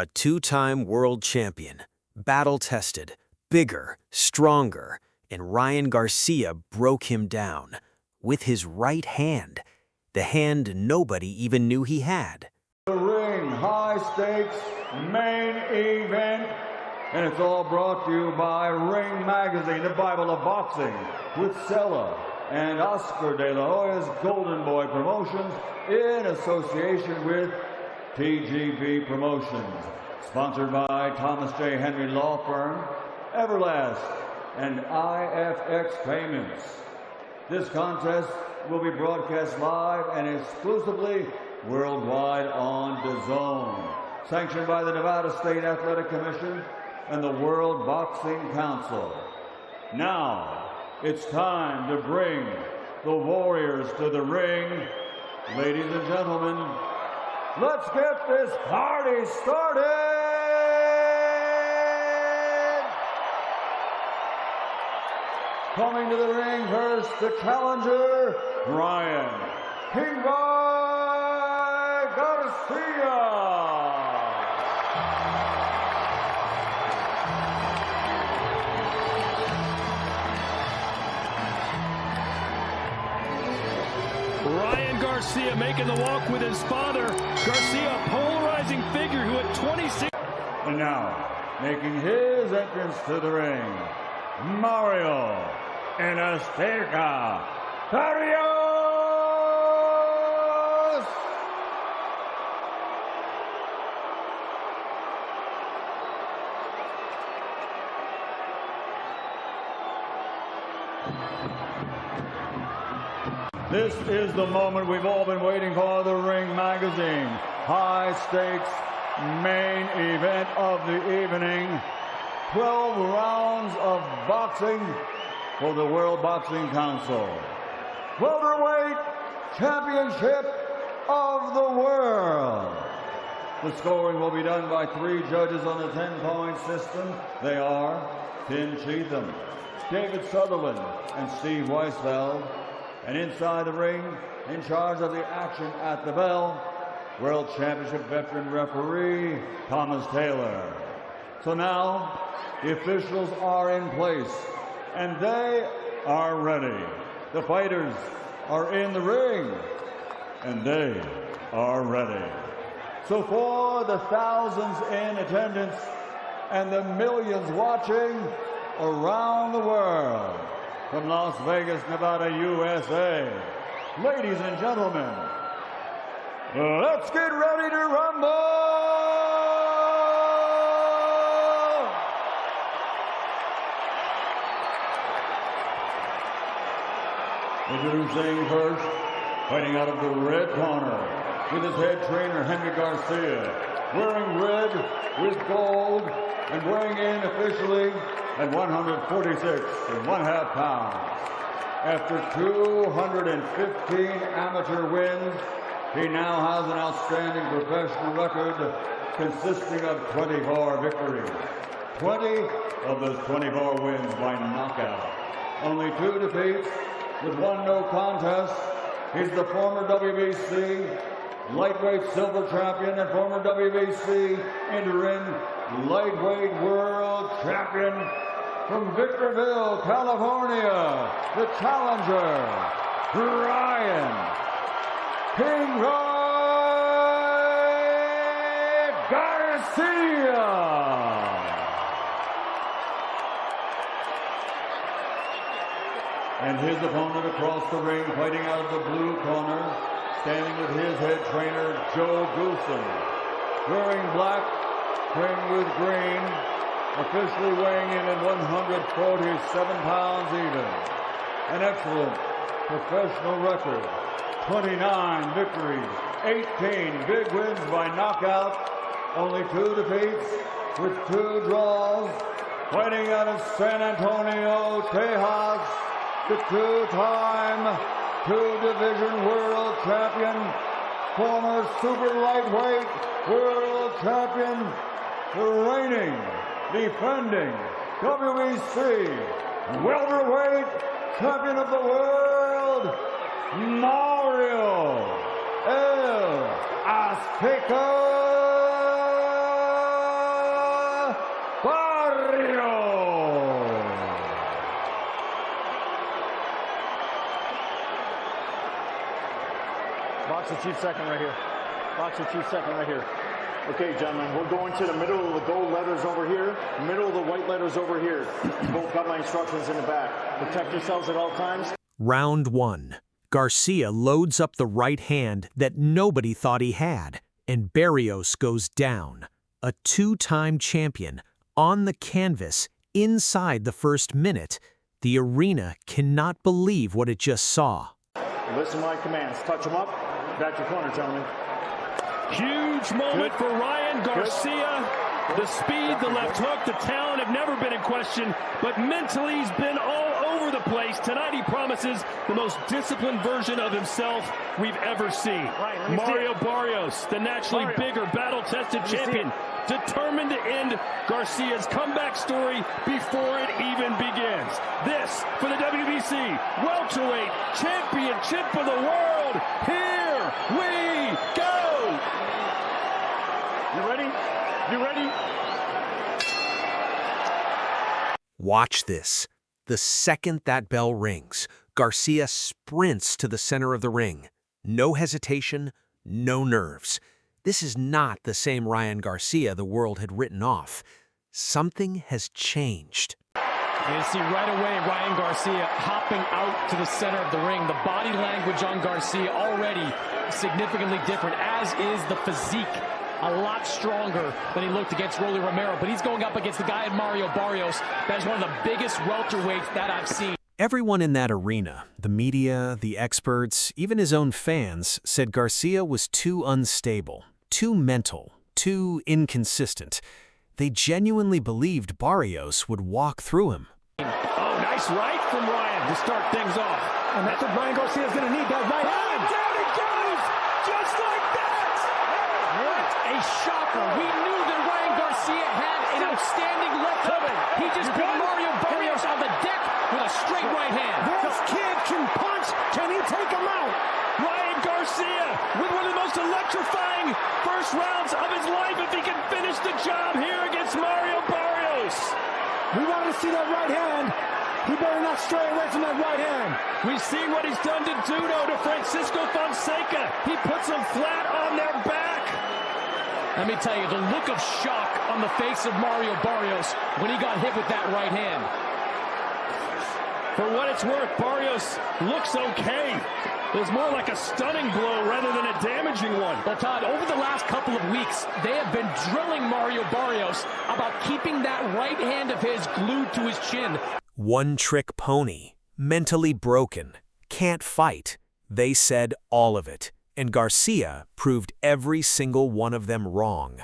A two-time world champion, battle-tested, bigger, stronger, and Ryan Garcia broke him down with his right hand, the hand nobody even knew he had. The ring, high stakes, main event, and it's all brought to you by Ring Magazine, the Bible of Boxing, with Sella and Oscar de la Hoya's Golden Boy Promotions in association with TGB Promotions. Sponsored by Thomas J. Henry Law Firm, Everlast, and IFX Payments. This contest will be broadcast live and exclusively worldwide on DAZN. Sanctioned by the Nevada State Athletic Commission and the World Boxing Council. Now, it's time to bring the Warriors to the ring. Ladies and gentlemen, let's get this party started! Coming to the ring first, the challenger, Ryan Garcia. Ryan Garcia making the walk with his father. Garcia, a polarizing figure who at 26. And now, making his entrance to the ring, Mario Barrios. This is the moment we've all been waiting for. The Ring Magazine high stakes main event of the evening. 12 rounds of boxing for the World Boxing Council. Welterweight Championship of the World. The scoring will be done by 3 judges on the 10-point system. They are Tim Cheatham, David Sutherland, and Steve Weisfeld. And inside the ring, in charge of the action at the bell, World Championship veteran referee Thomas Taylor. So now, the officials are in place, and they are ready. The fighters are in the ring, and they are ready. So for the thousands in attendance and the millions watching around the world, from Las Vegas, Nevada, USA, ladies and gentlemen, let's get ready to rumble! Introducing first, fighting out of the red corner, with his head trainer, Henry Garcia, wearing red with gold, and weighing in officially at 146.5 pounds. After 215 amateur wins, he now has an outstanding professional record consisting of 24 victories. 20 of those 24 wins by knockout. Only 2 defeats with 1 no contest. He's the former WBC lightweight silver champion and former WBC interim lightweight world champion from Victorville, California, the challenger, Ryan Garcia. And his opponent across the ring, fighting out of the blue corner, standing with his head trainer, Joe Goosen, wearing black, trimmed with green, officially weighing in at 147 pounds even. An excellent professional record, 29 victories, 18 big wins by knockout, only 2 defeats with 2 draws, fighting out of San Antonio, Texas, the 2-time 2-division world champion, former super lightweight world champion, the reigning, defending WBC welterweight champion of the world, Mario Azteca your chief second right here. Watch your chief second right here. Okay, gentlemen, we're going to the middle of the gold letters over here, middle of the white letters over here. Both got my instructions in the back. Protect yourselves at all times. Round 1. Garcia loads up the right hand that nobody thought he had, and Barrios goes down. A 2-time champion on the canvas inside the first minute. The arena cannot believe what it just saw. Listen to my commands. Touch them up. Back to your corner, gentlemen. Huge moment for Ryan Garcia. The speed, the left hook, the talent have never been in question, but mentally he's been all over the place. Tonight he promises the most disciplined version of himself we've ever seen. Mario Barrios, the naturally bigger, battle-tested champion, determined to end Garcia's comeback story before it even begins. This for the WBC Welterweight Championship of the World. Here we go! You ready? You ready? Watch this. The second that bell rings, Garcia sprints to the center of the ring. No hesitation, no nerves. This is not the same Ryan Garcia the world had written off. Something has changed. You see right away Ryan Garcia hopping out to the center of the ring. The body language on Garcia already significantly different, as is the physique. A lot stronger than he looked against Rolly Romero, but he's going up against the guy in Mario Barrios. That is one of the biggest welterweights that I've seen. Everyone in that arena, the media, the experts, even his own fans, said Garcia was too unstable, too mental, too inconsistent. They genuinely believed Barrios would walk through him. Oh, nice right from Ryan to start things off. And that's what Ryan Garcia's going to need, that right hand. Down it goes! Just like that! A shocker. We knew that Ryan Garcia had an outstanding left hook. He just put Mario Barrios on the deck with a straight right hand. This kid can punch. Can he take him out? Ryan Garcia with one of the most electrifying first rounds of his life if he can finish the job here against Mario Barrios. We wanted to see that right hand. He better not stray away from that right hand. We've seen what he's done to Dudo, to Francisco Fonseca. He puts them flat on their back. Let me tell you, the look of shock on the face of Mario Barrios when he got hit with that right hand. For what it's worth, Barrios looks okay. It was more like a stunning blow rather than a damaging one. Well, Todd, over the last couple of weeks, they have been drilling Mario Barrios about keeping that right hand of his glued to his chin. One-trick pony, mentally broken, can't fight. They said all of it. And Garcia proved every single one of them wrong.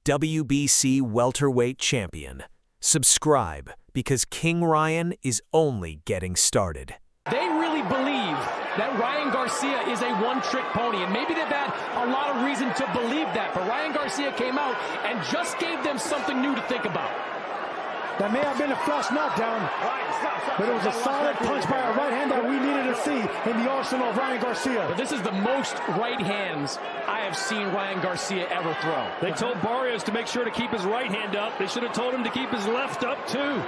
WBC Welterweight Champion. Subscribe, because King Ryan is only getting started. They really believe that Ryan Garcia is a one-trick pony, and maybe they've had a lot of reason to believe that, but Ryan Garcia came out and just gave them something new to think about. That may have been a flush knockdown, but it was a solid punch by a right hand that we needed to see in the arsenal of Ryan Garcia. But this is the most right hands I have seen Ryan Garcia ever throw. They told Barrios to make sure to keep his right hand up. They should have told him to keep his left up too.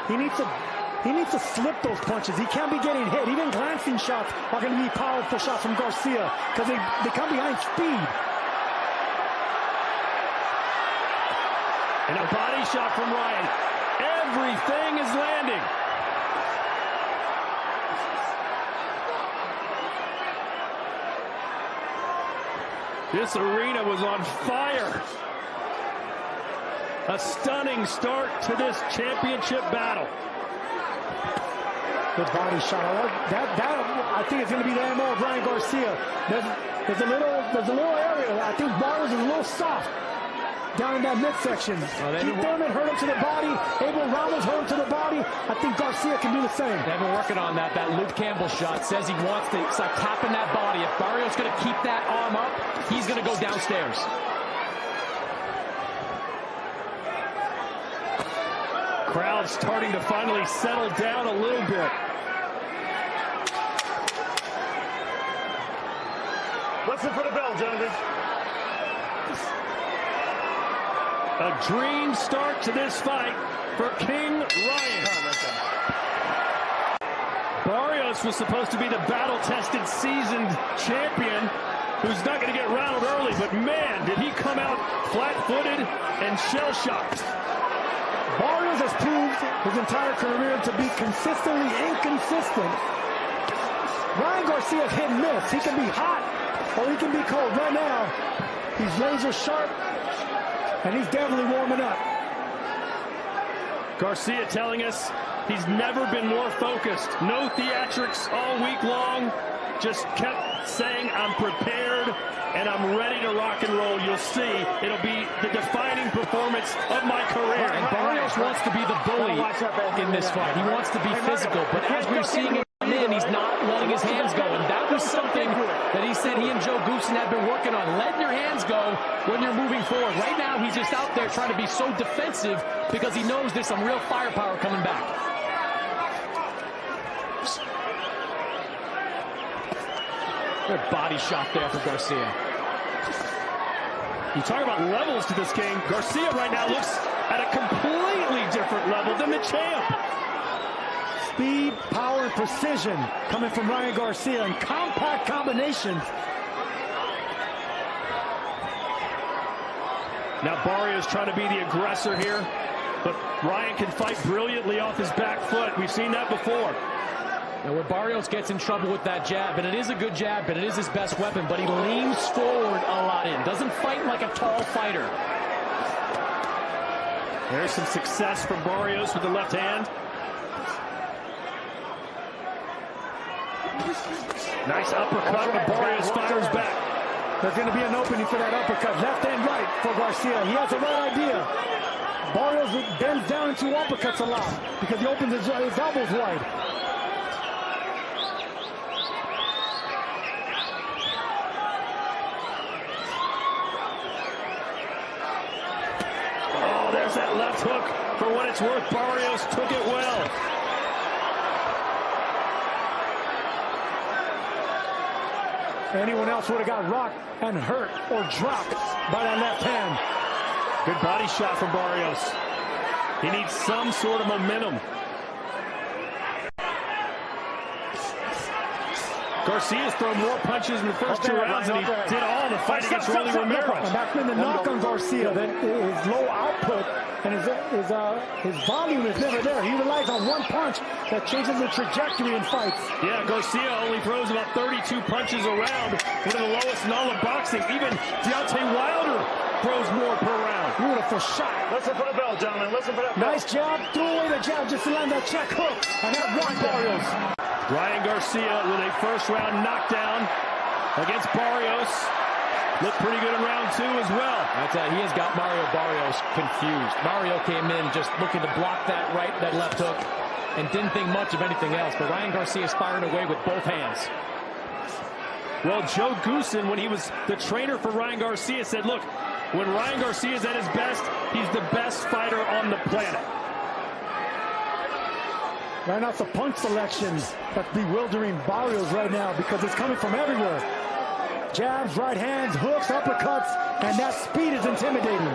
He needs to slip those punches. He can't be getting hit. Even glancing shots are going to be powerful shots from Garcia because they come behind speed. And a body shot from Ryan. Everything is landing. This arena was on fire. A stunning start to this championship battle. Good body shot. That I think it's going to be the MO of Ryan Garcia. There's a little area. I think Barrios is a little soft down in that midsection. Keith Thurman hurt him to the body. Abel Ramos hurt him to the body. I think Garcia can do the same. They've been working on that. That Luke Campbell shot says he wants to start tapping that body. If Barrios going to keep that arm up, he's going to go downstairs. Crowd starting to finally settle down a little bit. Listen for the bell, gentlemen. A dream start to this fight for King Ryan. Barrios was supposed to be the battle-tested, seasoned champion. who's not going to get rattled early, but man, did he come out flat-footed and shell-shocked. Barrios has proved his entire career to be consistently inconsistent. Ryan Garcia's hit and miss. He can be hot or he can be cold. Right now, he's laser sharp, and he's definitely warming up. Garcia telling us he's never been more focused. No theatrics all week long. Just kept saying, I'm prepared and I'm ready to rock and roll. You'll see, it'll be the defining performance of my career. And Barrios wants to be the bully in this fight. He wants to be physical, but as we're seeing him come in, he's not letting his hands go. And that was something that he said he and Joe Goossen have been working on, letting your hands go when you're moving forward. Right now, he's just out there trying to be so defensive because he knows there's some real firepower coming back. Good body shot there for Garcia. You talk about levels to this game. Garcia right now looks at a completely different level than the champ. Speed, power, and precision coming from Ryan Garcia in compact combinations. Now Barrios trying to be the aggressor here, but Ryan can fight brilliantly off his back foot. We've seen that before. And where Barrios gets in trouble with that jab, and it is a good jab, but it is his best weapon, but he leans forward a lot in. Doesn't fight like a tall fighter. There's some success from Barrios with the left hand. Nice uppercut, but Barrios fires back. There's going to be an opening for that uppercut. Left and right for Garcia. He has the right idea. Barrios bends down into uppercuts a lot because he opens his elbows wide. Oh, there's that left hook. For what it's worth, Barrios took it well. Anyone else would have got rocked and hurt or dropped by that left hand. Good body shot from Barrios. He needs some sort of momentum. Garcia's thrown more punches in the first two rounds than he did all in the fight against Rolly Ramirez. And that's been the knock on Garcia, that his low output and his volume is never there. He relies on one punch that changes the trajectory in fights. Yeah, Garcia only throws about 32 punches around, one of the lowest in all of boxing. Even Deontay Wilder throws more per round. Beautiful shot. Listen for the bell, gentlemen. Listen for that bell. Nice jab. Threw away the jab just to land that check hook. And that rocked Barrios. Ryan Garcia with a first-round knockdown against Barrios. Looked pretty good in round two as well. I tell you, he has got Mario Barrios confused. Mario came in just looking to block that left hook and didn't think much of anything else. But Ryan Garcia is firing away with both hands. Well, Joe Goossen, when he was the trainer for Ryan Garcia, said, look, when Ryan Garcia is at his best, he's the best fighter on the planet. Right now, it's the punch selection that's bewildering Barrios right now because it's coming from everywhere. Jabs, right hands, hooks, uppercuts, and that speed is intimidating.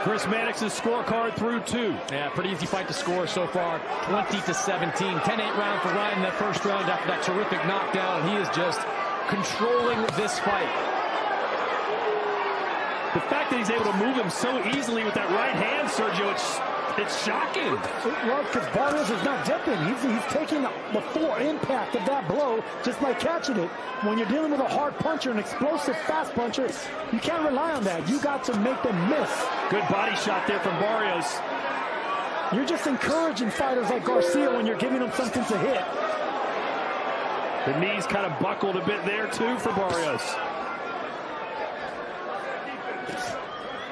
Chris Mannix's scorecard through two. Yeah, pretty easy fight to score so far. 20-17. 10-8 round for Ryan in that first round after that terrific knockdown. He is just controlling this fight. The fact that he's able to move him so easily with that right hand, Sergio, it's shocking. Well, because Barrios is not dipping. He's taking the full impact of that blow just by catching it. When you're dealing with a hard puncher, an explosive fast puncher, you can't rely on that. You got to make them miss. Good body shot there from Barrios. You're just encouraging fighters like Garcia when you're giving them something to hit. The knees kind of buckled a bit there, too, for Barrios.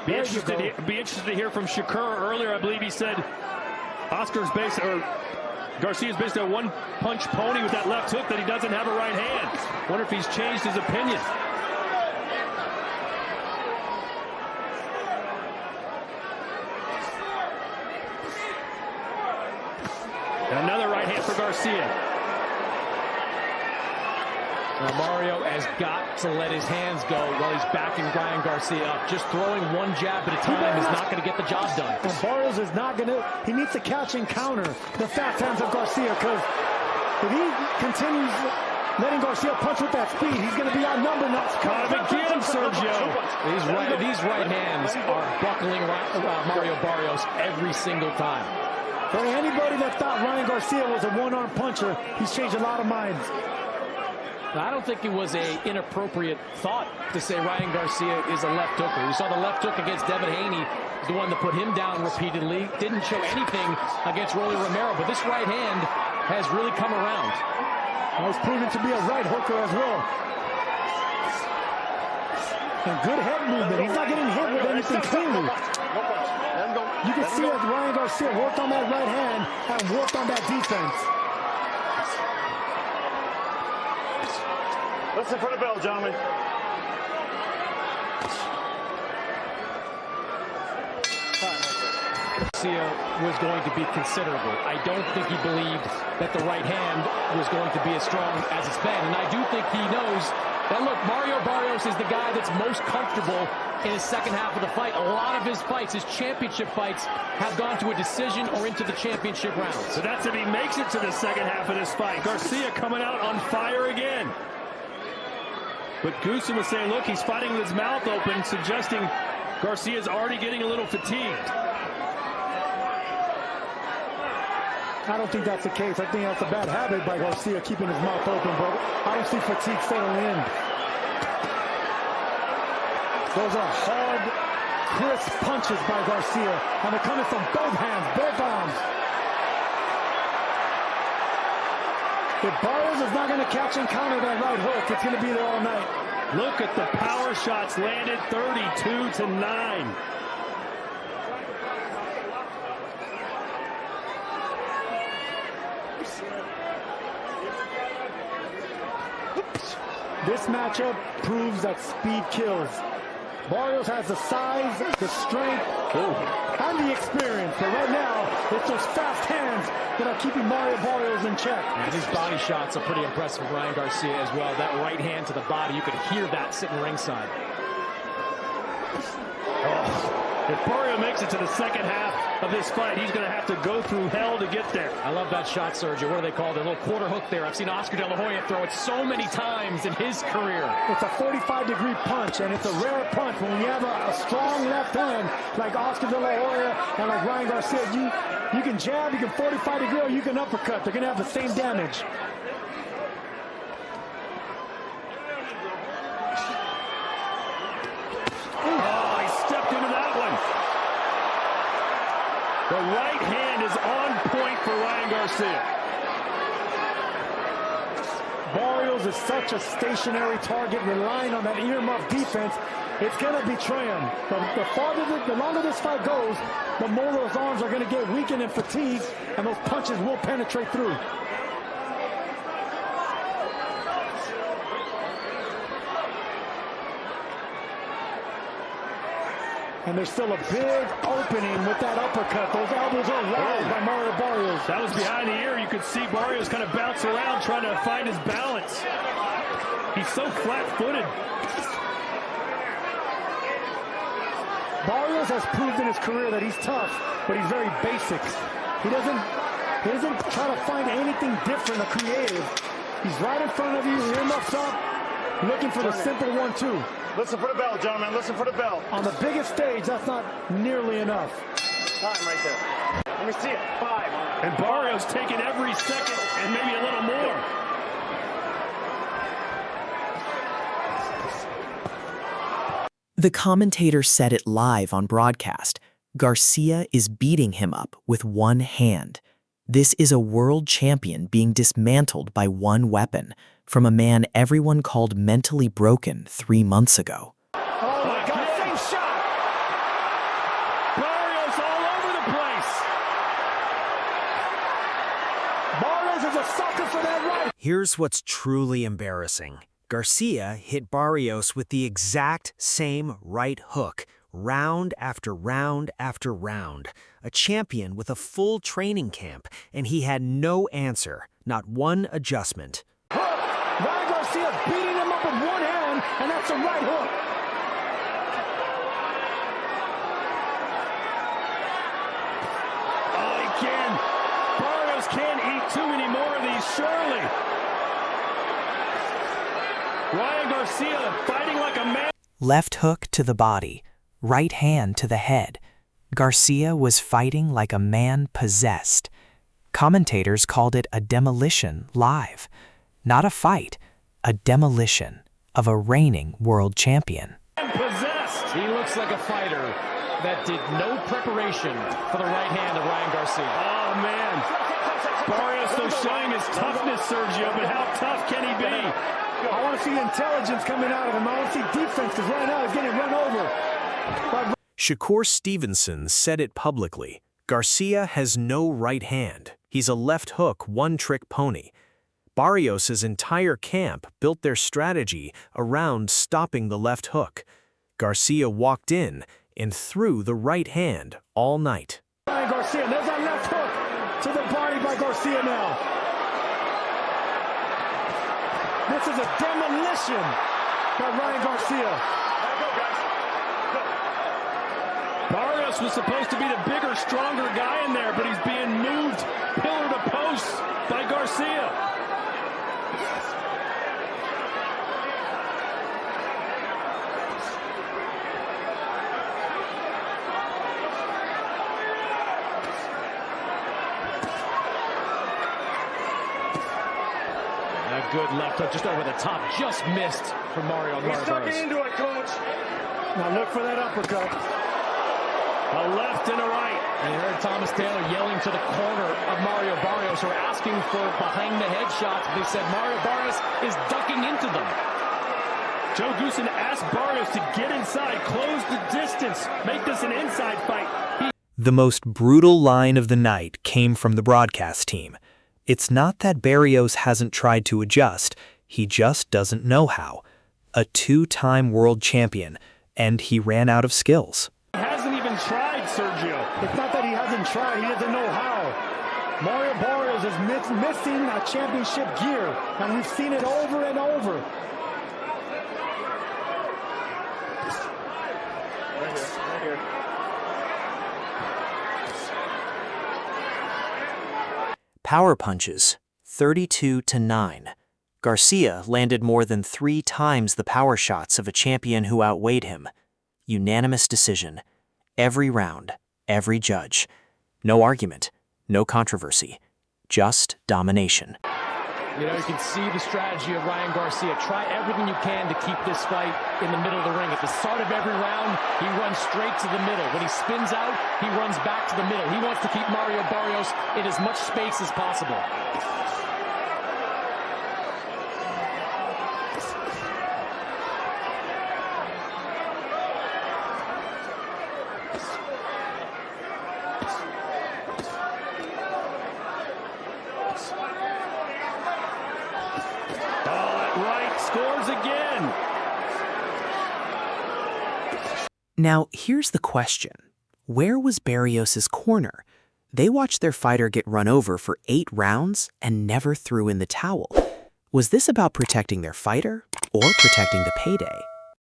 Be interested to hear from Shakur earlier. I believe he said Garcia's basically a one-punch pony with that left hook, that he doesn't have a right hand. Wonder if he's changed his opinion. And another right hand for Garcia. Now Mario has got to let his hands go while he's backing Ryan Garcia up. Just throwing one jab at a time is not going to get the job done. And Barrios is not going to. He needs to catch and counter the fast hands of Garcia, because if he continues letting Garcia punch with that speed. He's going to be outnumbered now. Caught him again, Sergio. These right hands are buckling Mario Barrios every single time. For anybody that thought Ryan Garcia was a one-arm puncher, he's changed a lot of minds. Now, I don't think it was an inappropriate thought to say Ryan Garcia is a left hooker. We saw the left hook against Devin Haney, the one that put him down repeatedly. Didn't show anything against Rolly Romero, but this right hand has really come around. Well, he's proven to be a right hooker as well. And good head movement. He's not getting hit with anything cleanly. You can see that Ryan Garcia worked on that right hand and worked on that defense. Listen for the bell, gentlemen. Garcia was going to be considerable. I don't think he believed that the right hand was going to be as strong as it's been. And I do think he knows that, look, Mario Barrios is the guy that's most comfortable in his second half of the fight. A lot of his fights, his championship fights, have gone to a decision or into the championship rounds. So that's if he makes it to the second half of this fight. Garcia coming out on fire again. But Goosen was saying, look, he's fighting with his mouth open, suggesting Garcia's already getting a little fatigued. I don't think that's the case. I think that's a bad habit by Garcia, keeping his mouth open, but I don't see fatigue settling in. Those are hard, crisp punches by Garcia, and they're coming from both hands, both arms. If Barrios is not going to catch and counter that right hook, it's going to be there all night. Look at the power shots landed, 32-9. This matchup proves that speed kills. Barrios has the size, the strength, and the experience. But right now, it's those fast hands that are keeping Mario Barrios in check. And his body shots are pretty impressive with Ryan Garcia as well. That right hand to the body, you could hear that sitting ringside. If Barrio makes it to the second half of this fight, he's going to have to go through hell to get there. I love that shot, Sergio. What do they call it? A little quarter hook there. I've seen Oscar De La Hoya throw it so many times in his career. It's a 45-degree punch, and it's a rare punch. When you have a strong left hand like Oscar De La Hoya and like Ryan Garcia, you can jab, you can 45-degree, or you can uppercut. They're going to have the same damage. Oh, he stepped into that one. The right hand is on point for Ryan Garcia. Barrios is such a stationary target, relying on that earmuff defense. It's going to betray him. The longer this fight goes, the more those arms are going to get weakened and fatigued, and those punches will penetrate through. And there's still a big opening with that uppercut. Those elbows are wide by Mario Barrios. That was behind the ear. You could see Barrios kind of bounce around trying to find his balance. He's so flat-footed. Barrios has proved in his career that he's tough, but he's very basic. He doesn't try to find anything different or creative. He's right in front of you, earmuffs up, looking for the simple 1-2. Listen for the bell, gentlemen. Listen for the bell. On the biggest stage, that's not nearly enough. Time right there. Let me see it. 5. And Barrios taking every second and maybe a little more. The commentator said it live on broadcast. Garcia is beating him up with one hand. This is a world champion being dismantled by one weapon from a man everyone called mentally broken 3 months ago. Oh my God, same shot! Barrios all over the place. Barrios is a sucker for that right. Here's what's truly embarrassing. Garcia hit Barrios with the exact same right hook, round after round after round. A champion with a full training camp, and he had no answer, not one adjustment. Ryan Garcia beating him up with one hand, and that's a right hook. Oh, he can. Barrios can't eat too many more of these, surely. Ryan Garcia fighting like a man. Left hook to the body, right hand to the head. Garcia was fighting like a man possessed. Commentators called it a demolition live. Not a fight, a demolition of a reigning world champion. Possessed. He looks like a fighter that did no preparation for the right hand of Ryan Garcia. Oh, man. Barrios still showing his toughness, Sergio, but how tough can he be? I want to see intelligence coming out of him. I want to see defense, because right now he's getting run over. Shakur Stevenson said it publicly. Garcia has no right hand. He's a left hook, one-trick pony. Barrios' entire camp built their strategy around stopping the left hook. Garcia walked in and threw the right hand all night. Ryan Garcia, there's that left hook to the body by Garcia now. This is a demolition by Ryan Garcia. Barrios was supposed to be the bigger, stronger guy in there, but he's being moved pillar to post by Garcia. A good left hook just over the top, just missed for Mario Barrios. into it, coach. Now look for that uppercut. A left and a right. And you heard Thomas Taylor yelling to the corner of Mario Barrios, who are asking for behind-the-head shots. They said Mario Barrios is ducking into them. Joe Goosen asked Barrios to get inside, close the distance, make this an inside fight. The most brutal line of the night came from the broadcast team. It's not that Barrios hasn't tried to adjust, he just doesn't know how. A two-time world champion, and he ran out of skills. He hasn't even tried, Sergio. It's not that he hasn't tried, he doesn't know how. Mario Barrios is missing a championship gear, and we've seen it over and over. Right here. Power punches, 32-9. Garcia landed more than 3 times the power shots of a champion who outweighed him. Unanimous decision. Every round, every judge. No argument, no controversy. Just domination. You know, you can see the strategy of Ryan Garcia. Try everything you can to keep this fight in the middle of the ring. At the start of every round, he runs straight to the middle. When he spins out, he runs back to the middle. He wants to keep Mario Barrios in as much space as possible. Right, scores again. Now, here's the question. Where was Barrios' corner? They watched their fighter get run over for 8 rounds and never threw in the towel. Was this about protecting their fighter or protecting the payday?